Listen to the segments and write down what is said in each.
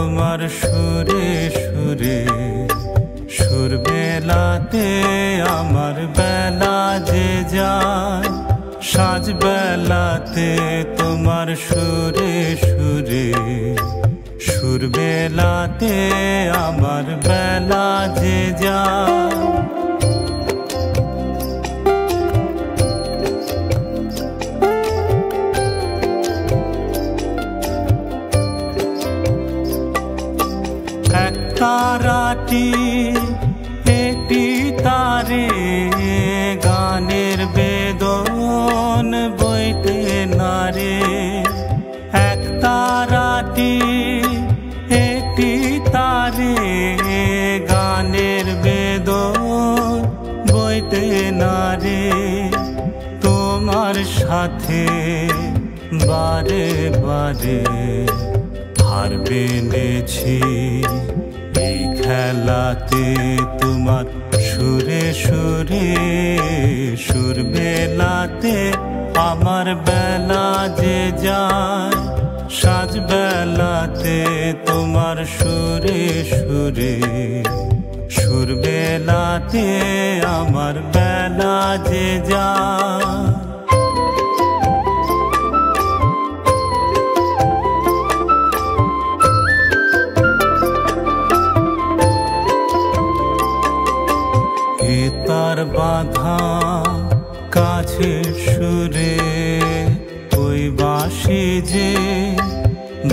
তোমার সুরে সুরে, সুর বেলাতে আমার বেলা যে যায়, সাজ বেলাতে তোমার সুরে সুরে, সুর বেলাতে আমার বেলা যে যায়। এক তারাটি একটি তারে গানের বেদন বইতে নারে। এক তারাটি একটি তারে গানের বেদন বইতে নারে। তোমার সাথে বারে বারে হার মেনেছি এই খেলাতে তোমার সুরে সুরে, সুর বেলাতে আমার বেলা যে যায়, সাজ বেলাতে তোমার সুরে সুরে, সুর বেলাতে আমার বেলা যে যায়। তার বাঁধা কাছে সুরে ওই বাঁশি যে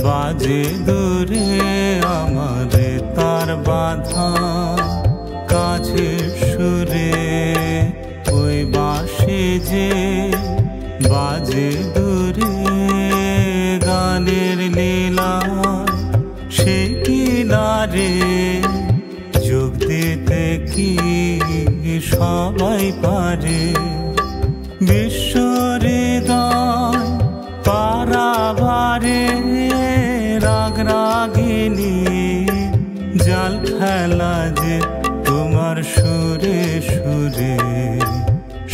বাজে দূরে আমারে। তার বাঁধা কাছে সুরে ওই বাঁশি যে বাজে দূরে। গানের লীলা সে কিনারে যোগ দিতে কি সবাই পারে। বিশ্ব হৃদয় পারাবারে রাগ রাগিনী জাল খেলা যে তোমার সুরে সুরে,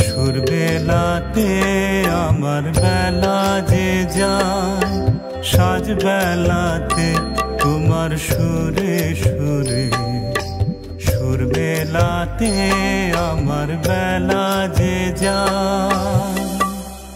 সুর বেলাতে আমার বেলা যে যায়, সাজ বেলাতে তোমার সুরে সুরে, সুর বেলাতে আমার বেলা যে যায়।